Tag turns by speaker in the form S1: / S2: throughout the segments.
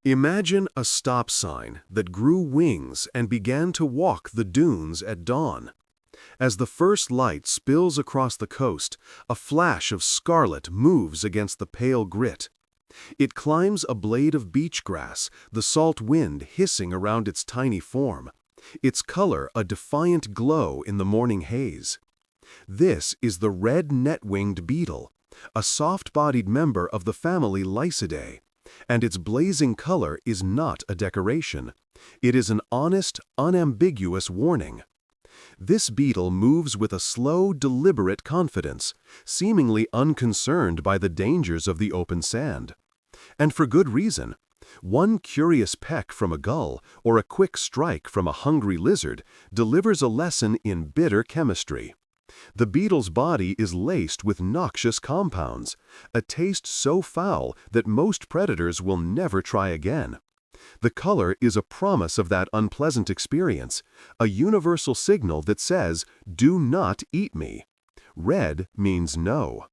S1: Imagine a stop sign that grew wings and began to walk the dunes at dawn. As the first light spills across the coast, a flash of scarlet moves against the pale grit. It climbs a blade of beach grass, the salt wind hissing around its tiny form, its color a defiant glow in the morning haze. This is the red net-winged beetle, a soft-bodied member of the family Lycidae, and its blazing color is not a decoration. It is an honest, unambiguous warning. This beetle moves with a slow, deliberate confidence, seemingly unconcerned by the dangers of the open sand. And for good reason. One curious peck from a gull or a quick strike from a hungry lizard delivers a lesson in bitter chemistry. The beetle's body is laced with noxious compounds, a taste so foul that most predators will never try again. The color is a promise of that unpleasant experience, a universal signal that says, "Do not eat me." Red means no.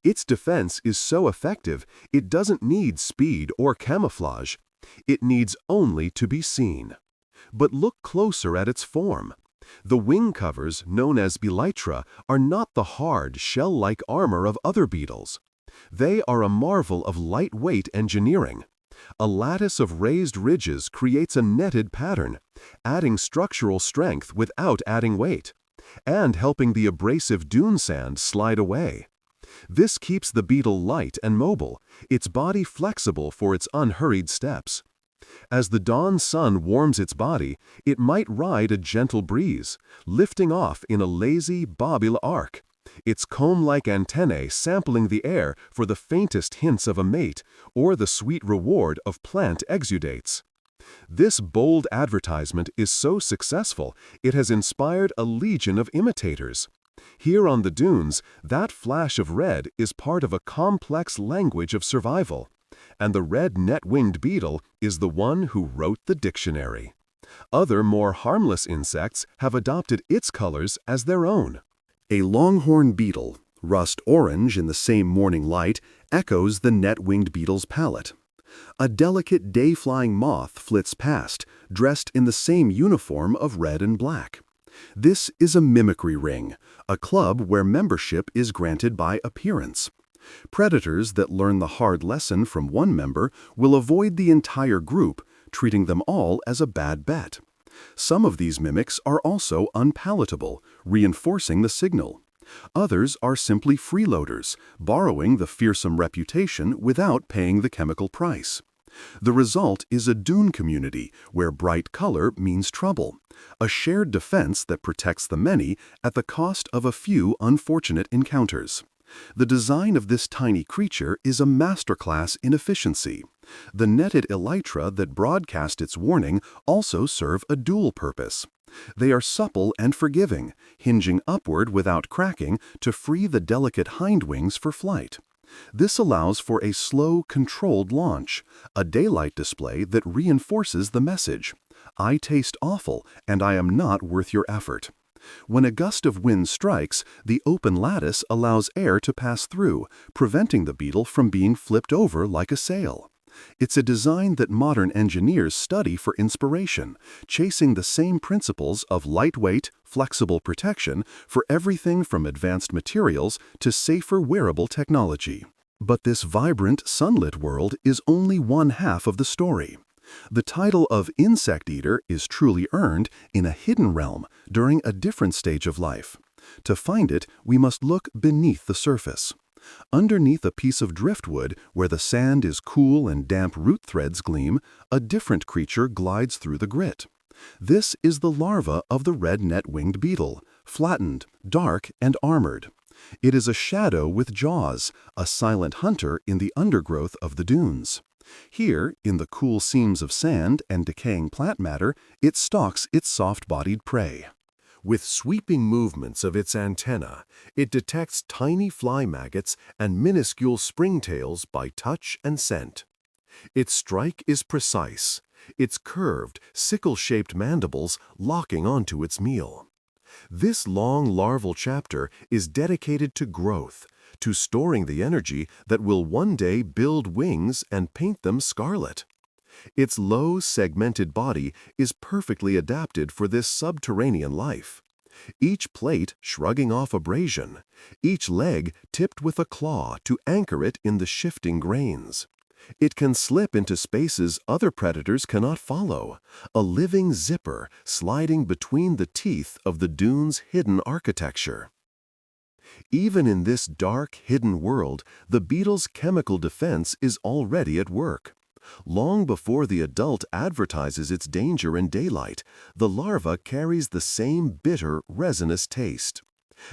S1: Its defense is so effective, it doesn't need speed or camouflage. It needs only to be seen. But look closer at its form. The wing covers, known as elytra, are not the hard, shell-like armor of other beetles. They are a marvel of lightweight engineering. A lattice of raised ridges creates a netted pattern, adding structural strength without adding weight, and helping the abrasive dune sand slide away. This keeps the beetle light and mobile, its body flexible for its unhurried steps. As the dawn sun warms its body, it might ride a gentle breeze, lifting off in a lazy, bobbile arc, its comb-like antennae sampling the air for the faintest hints of a mate or the sweet reward of plant exudates. This bold advertisement is so successful, it has inspired a legion of imitators. Here on the dunes, that flash of red is part of a complex language of survival, and the red net-winged beetle is the one who wrote the dictionary. Other more harmless insects have adopted its colors as their own. A longhorn beetle, rust orange in the same morning light, echoes the net-winged beetle's palette. A delicate day-flying moth flits past, dressed in the same uniform of red and black. This is a mimicry ring, a club where membership is granted by appearance. Predators that learn the hard lesson from one member will avoid the entire group, treating them all as a bad bet. Some of these mimics are also unpalatable, reinforcing the signal. Others are simply freeloaders, borrowing the fearsome reputation without paying the chemical price. The result is a dune community where bright color means trouble, a shared defense that protects the many at the cost of a few unfortunate encounters. The design of this tiny creature is a masterclass in efficiency. The netted elytra that broadcast its warning also serve a dual purpose. They are supple and forgiving, hinging upward without cracking to free the delicate hindwings for flight. This allows for a slow, controlled launch, a daylight display that reinforces the message, "I taste awful, and I am not worth your effort." When a gust of wind strikes, the open lattice allows air to pass through, preventing the beetle from being flipped over like a sail. It's a design that modern engineers study for inspiration, chasing the same principles of lightweight, flexible protection for everything from advanced materials to safer wearable technology. But this vibrant, sunlit world is only one half of the story. The title of insect eater is truly earned in a hidden realm during a different stage of life. To find it, we must look beneath the surface. Underneath a piece of driftwood, where the sand is cool and damp root threads gleam, a different creature glides through the grit. This is the larva of the red net-winged beetle, flattened, dark, and armored. It is a shadow with jaws, a silent hunter in the undergrowth of the dunes. Here, in the cool seams of sand and decaying plant matter, it stalks its soft-bodied prey. With sweeping movements of its antennae, it detects tiny fly maggots and minuscule springtails by touch and scent. Its strike is precise, its curved, sickle-shaped mandibles locking onto its meal. This long larval chapter is dedicated to growth, to storing the energy that will one day build wings and paint them scarlet. Its low, segmented body is perfectly adapted for this subterranean life. Each plate shrugging off abrasion, each leg tipped with a claw to anchor it in the shifting grains. It can slip into spaces other predators cannot follow, a living zipper sliding between the teeth of the dune's hidden architecture. Even in this dark, hidden world, the beetle's chemical defense is already at work. Long before the adult advertises its danger in daylight, the larva carries the same bitter, resinous taste.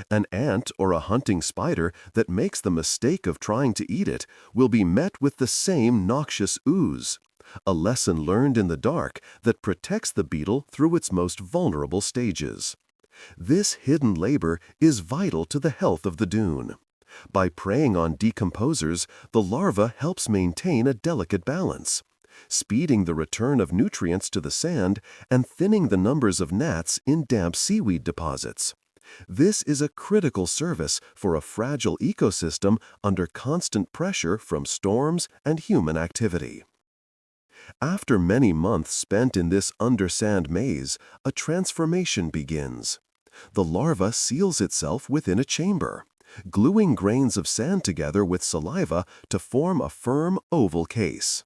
S1: An ant or a hunting spider that makes the mistake of trying to eat it will be met with the same noxious ooze, a lesson learned in the dark that protects the beetle through its most vulnerable stages. This hidden labor is vital to the health of the dune. By preying on decomposers, the larva helps maintain a delicate balance, speeding the return of nutrients to the sand and thinning the numbers of gnats in damp seaweed deposits. This is a critical service for a fragile ecosystem under constant pressure from storms and human activity. After many months spent in this undersand maze, a transformation begins. The larva seals itself within a chamber, gluing grains of sand together with saliva to form a firm oval case.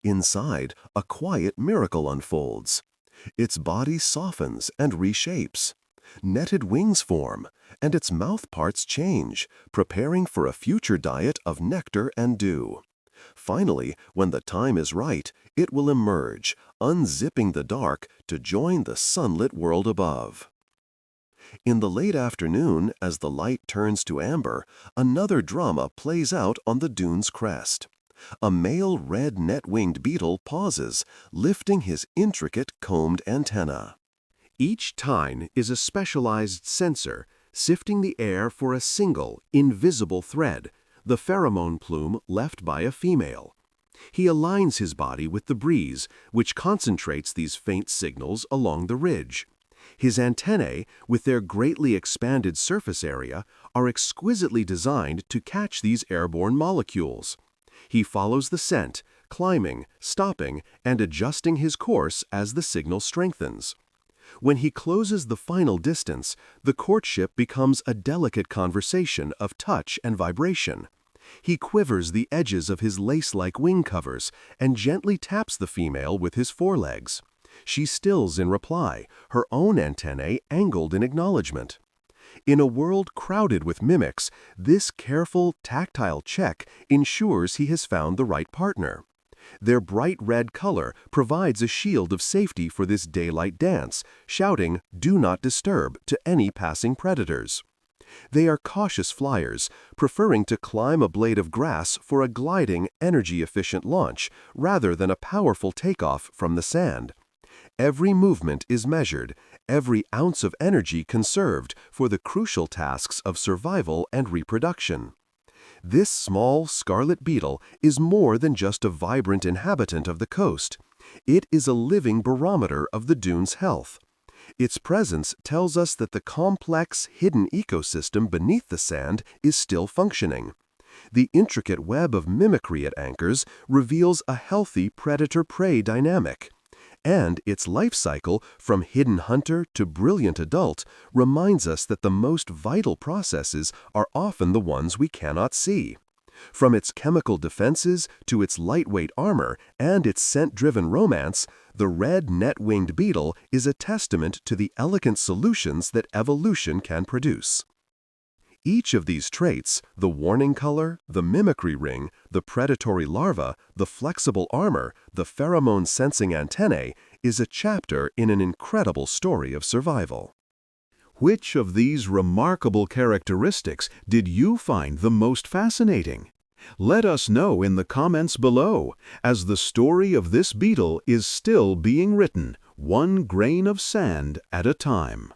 S1: Inside, a quiet miracle unfolds. Its body softens and reshapes. Netted wings form, and its mouth parts change, preparing for a future diet of nectar and dew. Finally, when the time is right, it will emerge, unzipping the dark to join the sunlit world above. In the late afternoon, as the light turns to amber, another drama plays out on the dune's crest. A male red net-winged beetle pauses, lifting his intricate combed antenna. Each tine is a specialized sensor, sifting the air for a single, invisible thread, the pheromone plume left by a female. He aligns his body with the breeze, which concentrates these faint signals along the ridge. His antennae, with their greatly expanded surface area, are exquisitely designed to catch these airborne molecules. He follows the scent, climbing, stopping, and adjusting his course as the signal strengthens. When he closes the final distance, the courtship becomes a delicate conversation of touch and vibration. He quivers the edges of his lace-like wing covers and gently taps the female with his forelegs. She stills in reply, her own antennae angled in acknowledgement. In a world crowded with mimics, this careful, tactile check ensures he has found the right partner. Their bright red color provides a shield of safety for this daylight dance, shouting, "Do not disturb," to any passing predators. They are cautious flyers, preferring to climb a blade of grass for a gliding, energy-efficient launch rather than a powerful takeoff from the sand. Every movement is measured, every ounce of energy conserved for the crucial tasks of survival and reproduction. This small scarlet beetle is more than just a vibrant inhabitant of the coast. It is a living barometer of the dune's health. Its presence tells us that the complex, hidden ecosystem beneath the sand is still functioning. The intricate web of mimicry it anchors reveals a healthy predator-prey dynamic. And its life cycle, from hidden hunter to brilliant adult, reminds us that the most vital processes are often the ones we cannot see. From its chemical defenses to its lightweight armor and its scent-driven romance, the red net-winged beetle is a testament to the elegant solutions that evolution can produce. Each of these traits, the warning color, the mimicry ring, the predatory larva, the flexible armor, the pheromone-sensing antennae, is a chapter in an incredible story of survival. Which of these remarkable characteristics did you find the most fascinating? Let us know in the comments below, as the story of this beetle is still being written, one grain of sand at a time.